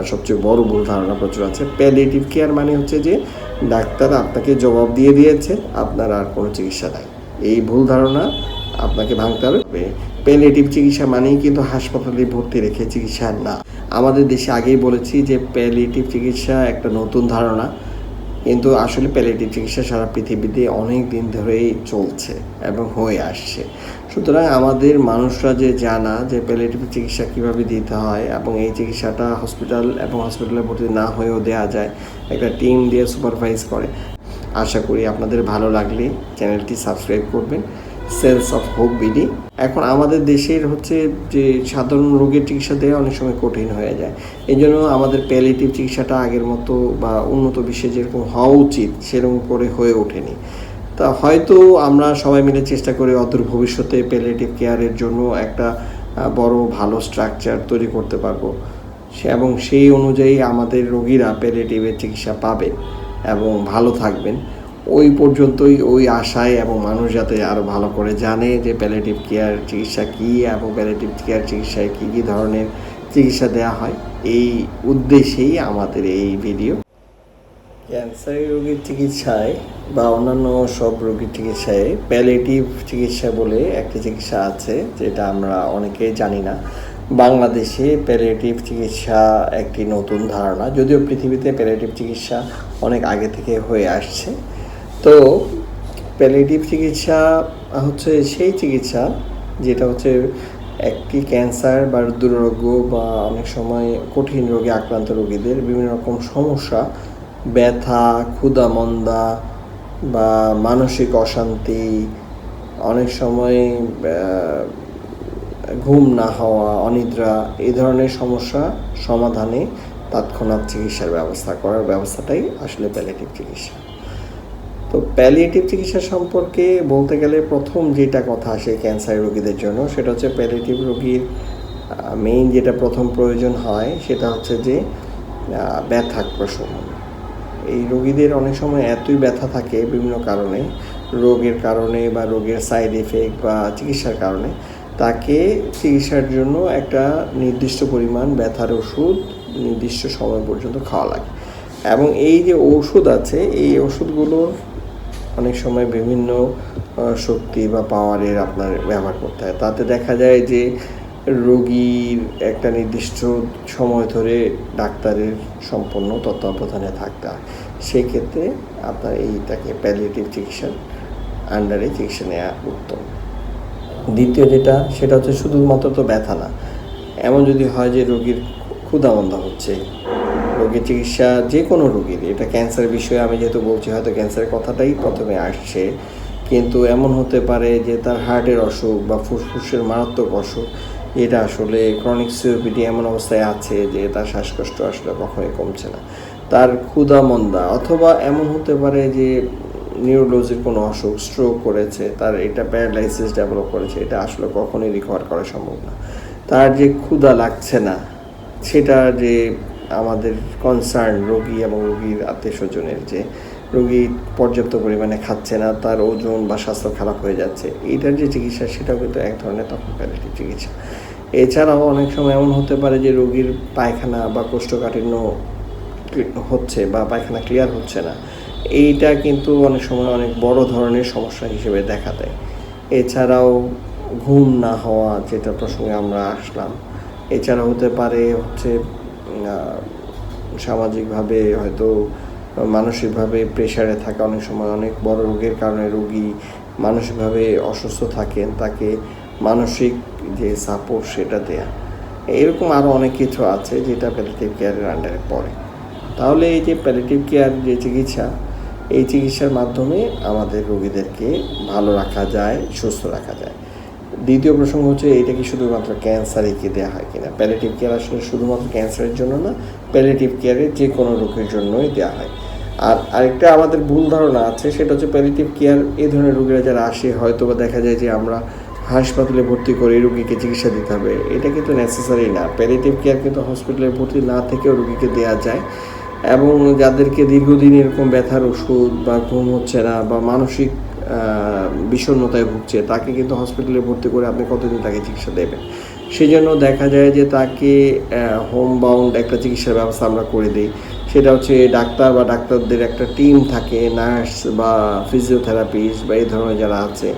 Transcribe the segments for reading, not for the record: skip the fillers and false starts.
ধারণা, সবচেয়ে বড় ভুল ধারণা প্রচুর আছে। প্যালিয়েটিভ কেয়ার মানে হচ্ছে যে ডাক্তার আপনাকে জবাব দিয়ে দিয়েছে, আপনার আর কোনো চিকিৎসা নাই। এই ভুল ধারণা আপনাকে ভাঙতে হবে। প্যালিয়েটিভ চিকিৎসা মানেই কিন্তু হাসপাতালে ভর্তি রেখে চিকিৎসা না। আমাদের দেশে আগেই বলেছি যে প্যালিয়েটিভ চিকিৎসা একটা নতুন ধারণা, কিন্তু আসলে প্যালিয়েটিভ চিকিৎসা সারা পৃথিবীতে অনেক দিন ধরেই চলছে এবং হয়ে আসছে। সুতরাং আমাদের মানুষরা যে জানা যে প্যালিয়েটিভ চিকিৎসা কীভাবে দিতে হয় এবং এই চিকিৎসাটা হসপিটালে ভর্তি না হয়েও দেওয়া যায়, একটা টিম দিয়ে সুপারভাইজ করে। আশা করি আপনাদের ভালো লাগলে চ্যানেলটি সাবস্ক্রাইব করবেন। Sales of hope BD. এখন আমাদের দেশের হচ্ছে যে সাধারণ রোগের চিকিৎসা দেওয়া অনেক সময় কঠিন হয়ে যায়, এই জন্য আমাদের প্যালিয়েটিভ চিকিৎসাটা আগের মতো বা উন্নত বিশ্বে যেরকম হওয়া উচিত সেরকম করে হয়ে ওঠেনি। তা হয়তো আমরা সবাই মিলে চেষ্টা করি অদূর ভবিষ্যতে প্যালিয়েটিভ কেয়ারের জন্য একটা বড় ভালো স্ট্রাকচার তৈরি করতে পারবো, এবং সেই অনুযায়ী আমাদের রোগীরা প্যালিয়েটিভের চিকিৎসা পাবেন এবং ভালো থাকবেন। ওই পর্যন্তই ওই আশায়, এবং মানুষ যাতে আরও ভালো করে জানে যে প্যালিয়েটিভ কেয়ার চিকিৎসা কী এবং প্যালিয়েটিভ কেয়ার চিকিৎসায় কী কী ধরনের চিকিৎসা দেওয়া হয়, এই উদ্দেশ্যেই আমাদের এই ভিডিও। ক্যান্সার রোগীর চিকিৎসায় বা অন্যান্য সব রোগীর চিকিৎসায় প্যালিয়েটিভ চিকিৎসা বলে একটি চিকিৎসা আছে, যেটা আমরা অনেকেই জানি না। বাংলাদেশে প্যালিয়েটিভ চিকিৎসা একটি নতুন ধারণা, যদিও পৃথিবীতে প্যালিয়েটিভ চিকিৎসা অনেক আগে থেকে হয়ে আসছে। তো প্যালিয়েটিভ চিকিৎসা হচ্ছে সেই চিকিৎসা যেটা হচ্ছে একটি ক্যান্সার বা দুরারোগ্য বা অনেক সময় কঠিন রোগে আক্রান্ত রোগীদের বিভিন্ন রকম সমস্যা, ব্যথা, ক্ষুধা-মন্দা বা মানসিক অশান্তি, অনেক সময় ঘুম না হওয়া, অনিদ্রা, এই ধরনের সমস্যা সমাধানে তৎক্ষণাৎ চিকিৎসার ব্যবস্থাটাই আসলে প্যালিয়েটিভ চিকিৎসা। তো প্যালিয়েটিভ চিকিৎসা সম্পর্কে বলতে গেলে প্রথম যেটা কথা আসে ক্যান্সার রোগীদের জন্য, সেটা হচ্ছে প্যালিয়েটিভ রোগীর মেইন যেটা প্রথম প্রয়োজন হয় সেটা হচ্ছে যে ব্যথা প্রশমন। এই রোগীদের অনেক সময় এতই ব্যথা থাকে বিভিন্ন কারণে, রোগের কারণে বা রোগের সাইড এফেক্ট বা চিকিৎসার কারণে, তাকে চিকিৎসার জন্য একটা নির্দিষ্ট পরিমাণ ব্যথার ওষুধ নির্দিষ্ট সময় পর্যন্ত খাওয়া লাগে। এবং এই যে ওষুধ আছে, এই ওষুধগুলোর অনেক সময় বিভিন্ন শক্তি বা পাওয়ারের আপনার ব্যবহার করতে হয়। তাতে দেখা যায় যে রোগীর একটা নির্দিষ্ট সময় ধরে ডাক্তারের সম্পূর্ণ তত্ত্বাবধানে থাকতে হয়। সেই ক্ষেত্রে আপনার এইটাকে প্যালিয়েটিভ চিকিৎসার আন্ডারে চিকিৎসা নেওয়া উত্তম। দ্বিতীয় যেটা, সেটা হচ্ছে শুধুমাত্র তো ব্যথা না, এমন যদি হয় যে রোগীর ক্ষুধা-মন্দা হচ্ছে, রোগীর চিকিৎসা যে কোনো রোগীর, এটা ক্যান্সারের বিষয়ে আমি যেহেতু বলছি হয়তো ক্যান্সারের কথাটাই প্রথমে আসছে, কিন্তু এমন হতে পারে যে তার হার্টের অসুখ বা ফুসফুসের মারাত্মক অসুখ, এটা আসলে ক্রনিক সিওপিডি এমন অবস্থায় আছে যে তার শ্বাসকষ্ট আসলে কখনোই কমছে না, তার ক্ষুধা-মন্দা, অথবা এমন হতে পারে যে নিউরোলজির কোনো অসুখ, স্ট্রোক করেছে, তার এটা প্যারালাইসিস ডেভেলপ করেছে, এটা আসলে কখনোই রিকভার করা সম্ভব না। তার যে ক্ষুধা লাগছে না, সেটা যে আমাদের কনসার্ন রোগী এবং রোগীর আত্মীয় স্বজনের, যে রোগী পর্যাপ্ত পরিমাণে খাচ্ছে না, তার ওজন বা স্বাস্থ্য খারাপ হয়ে যাচ্ছে, এইটার যে চিকিৎসা সেটাও কিন্তু এক ধরনের তখন প্যালিয়েটিভ চিকিৎসা। এছাড়াও অনেক সময় এমন হতে পারে যে রোগীর পায়খানা বা কোষ্ঠকাঠিন্য হচ্ছে বা পায়খানা ক্লিয়ার হচ্ছে না, এইটা কিন্তু অনেক সময় অনেক বড় ধরনের সমস্যা হিসেবে দেখা দেয়। এছাড়াও ঘুম না হওয়া, যেটা প্রসঙ্গে আমরা আসলাম, এছাড়া হতে পারে হচ্ছে সামাজিকভাবে হয়তো মানসিকভাবে প্রেশারে থাকা, অনেক সময় অনেক বড় রোগের কারণে রোগী মানসিকভাবে অসুস্থ থাকেন, তাকে মানসিক যে সাপোর্ট সেটা দেয়া, এরকম আরও অনেক কিছু আছে যেটা প্যালিয়েটিভ কেয়ারের আন্ডারে পড়ে। তাহলে এই যে প্যালিয়েটিভ কেয়ার যে চিকিৎসা, এই চিকিৎসার মাধ্যমে আমাদের রোগীদেরকে ভালো রাখা যায়, সুস্থ রাখা যায়। দ্বিতীয় প্রসঙ্গ হচ্ছে এইটা কি শুধুমাত্র ক্যান্সারে কি দেওয়া হয় কিনা। প্যালিয়েটিভ কেয়ার আসলে শুধুমাত্র ক্যান্সারের জন্য না, প্যালিয়েটিভ কেয়ারে যে কোনো রোগের জন্যই দেওয়া হয়। আর আরেকটা আমাদের ভুল ধারণা আছে, সেটা হচ্ছে প্যালিয়েটিভ কেয়ার এই ধরনের রোগীরা যারা আসে, হয়তো বা দেখা যায় যে আমরা হাসপাতালে ভর্তি করে রোগীকে চিকিৎসা দিতে হবে, এটা কিন্তু নেসেসারি না। প্যালিয়েটিভ কেয়ার কিন্তু হসপিটালে ভর্তি না থেকেও রোগীকে দেওয়া যায়, এবং যাদেরকে দীর্ঘদিন এরকম ব্যথার ওষুধ বা ঘুম হচ্ছে না বা মানসিক বিষণ্ণতায় ভুগছে, তাকে কিন্তু হসপিটালে ভর্তি করে আপনি কতদিন তাকে চিকিৎসা দেবেন। সেজন্য দেখা যায় যে তাকে হোম বাউন্ড একটা চিকিৎসার ব্যবস্থা আমরা করে দিই। সেটা হচ্ছে ডাক্তার বা ডাক্তারদের একটা টিম থাকে, নার্স বা ফিজিওথেরাপিস্ট বা এই ধরনের যারা আছে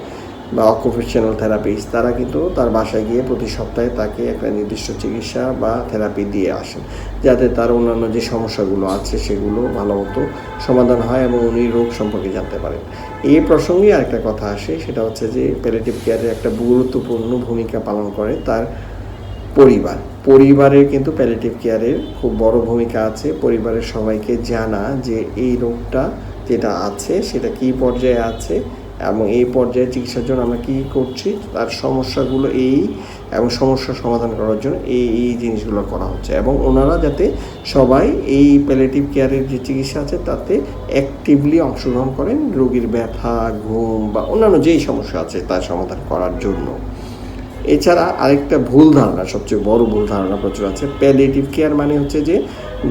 বা অকুপেশনাল থেরাপিস্ট, তারা কিন্তু তার বাসায় গিয়ে প্রতি সপ্তাহে তাকে একটা নির্দিষ্ট চিকিৎসা বা থেরাপি দিয়ে আসেন, যাতে তার অন্যান্য যে সমস্যাগুলো আছে সেগুলো ভালো মতো সমাধান হয় এবং উনি রোগ সম্পর্কে জানতে পারেন। এই প্রসঙ্গে আরেকটা কথা আসে, সেটা হচ্ছে যে প্যালিয়েটিভ কেয়ারের একটা গুরুত্বপূর্ণ ভূমিকা পালন করে তার পরিবারের কিন্তু প্যালিয়েটিভ কেয়ারের খুব বড় ভূমিকা আছে। পরিবারের সবাইকে জানা যে এই রোগটা যেটা আছে সেটা কী পর্যায়ে আছে এবং এই পর্যায়ে চিকিৎসার জন্য আমরা কী করছি, তার সমস্যাগুলো এবং সমস্যার সমাধান করার জন্য এই জিনিসগুলো করা হচ্ছে, এবং ওনারা যাতে সবাই এই প্যালিয়েটিভ কেয়ারের যে চিকিৎসা আছে তাতে অ্যাক্টিভলি অংশগ্রহণ করেন রোগীর ব্যথা, ঘুম বা অন্যান্য যেই সমস্যা আছে তার সমাধান করার জন্য। এছাড়া আরেকটা ভুল ধারণা, সবচেয়ে বড় ভুল ধারণা প্রচুর আছে, প্যালিয়েটিভ কেয়ার মানে হচ্ছে যে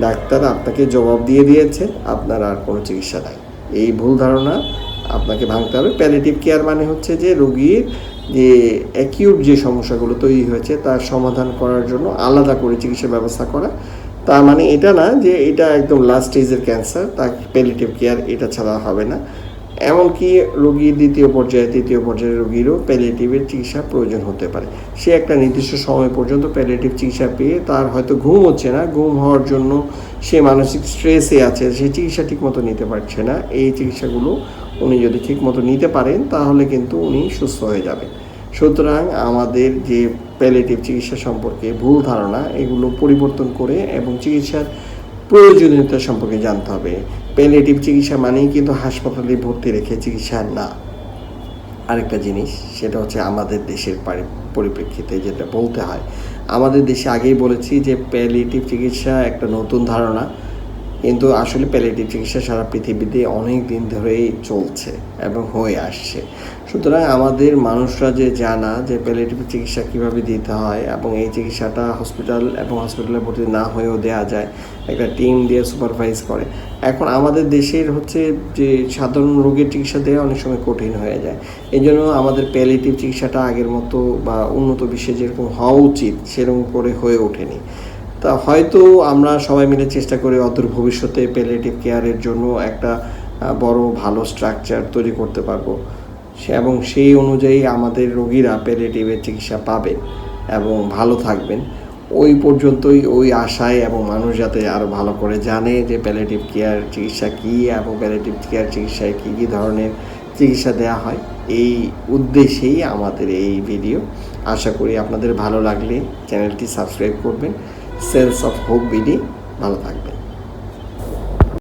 ডাক্তার আপনাকে জবাব দিয়ে দিয়েছে, আপনার আর কোনো চিকিৎসা নাই। এই ভুল ধারণা আপনাকে ভাঙতে হবে। প্যালিয়েটিভ কেয়ার মানে হচ্ছে যে রোগীর যে অ্যাকিউট যে সমস্যাগুলো তৈরি হয়েছে তার সমাধান করার জন্য আলাদা করে চিকিৎসার ব্যবস্থা করা। তার মানে এটা না যে এটা একদম লাস্ট স্টেজের ক্যান্সার, তার প্যালিয়েটিভ কেয়ার এটা ছাড়া হবে না। এমনকি রোগীর তৃতীয় পর্যায়ের রোগীরও প্যালিয়েটিভের চিকিৎসা প্রয়োজন হতে পারে। সে একটা নির্দিষ্ট সময় পর্যন্ত প্যালিয়েটিভ চিকিৎসা পেয়ে তার হয়তো ঘুম হচ্ছে না, ঘুম হওয়ার জন্য সে মানসিক স্ট্রেসে আছে, সে চিকিৎসা ঠিকমতো নিতে পারছে না। এই চিকিৎসাগুলো উনি যদি ঠিকমতো নিতে পারেন তাহলে কিন্তু উনি সুস্থ হয়ে যাবেন। সুতরাং আমাদের যে প্যালিয়েটিভ চিকিৎসা সম্পর্কে ভুল ধারণা, এগুলো পরিবর্তন করে এবং চিকিৎসার প্রয়োজনীয়তা সম্পর্কে জানতে হবে। প্যালিয়েটিভ চিকিৎসা মানেই কিন্তু হাসপাতালে ভর্তি রেখে চিকিৎসা না। আরেকটা জিনিস, সেটা হচ্ছে আমাদের দেশের পরিপ্রেক্ষিতে যেটা বলতে হয়, আমাদের দেশে আগেই বলেছি যে প্যালিয়েটিভ চিকিৎসা একটা নতুন ধারণা, কিন্তু আসলে প্যালিয়েটিভ চিকিৎসা সারা পৃথিবীতে অনেক দিন ধরেই চলছে এবং হয়ে আসছে। সুতরাং আমাদের মানুষরা যে জানা যে প্যালিয়েটিভ চিকিৎসা কীভাবে দিতে হয় এবং এই চিকিৎসাটা হসপিটালে ভর্তি না হয়েও দেওয়া যায়, একটা টিম দিয়ে সুপারভাইজ করে। এখন আমাদের দেশের হচ্ছে যে সাধারণ রোগের চিকিৎসা দেওয়া অনেক সময় কঠিন হয়ে যায়। এই জন্য আমাদের প্যালিয়েটিভ চিকিৎসাটা আগের মতো বা উন্নত বিশ্বে যেরকম হওয়া উচিত সেরকম করে হয়ে ওঠেনি। তা হয়তো আমরা সবাই মিলে চেষ্টা করি অদূর ভবিষ্যতে প্যালিয়েটিভ কেয়ারের জন্য একটা বড় ভালো স্ট্রাকচার তৈরি করতে পারবো, এবং সেই অনুযায়ী আমাদের রোগীরা প্যালিয়েটিভের চিকিৎসা পাবেন এবং ভালো থাকবেন। ওই পর্যন্তই ওই আশায়, এবং মানুষ যাতে আরও ভালো করে জানে যে প্যালিয়েটিভ কেয়ার চিকিৎসা কী এবং প্যালিয়েটিভ কেয়ার চিকিৎসায় কী কী ধরনের চিকিৎসা দেওয়া হয়, এই উদ্দেশ্যেই আমাদের এই ভিডিও। আশা করি আপনাদের ভালো লাগলে চ্যানেলটি সাবস্ক্রাইব করবেন। Sales of hope BD. ভালো থাকবেন।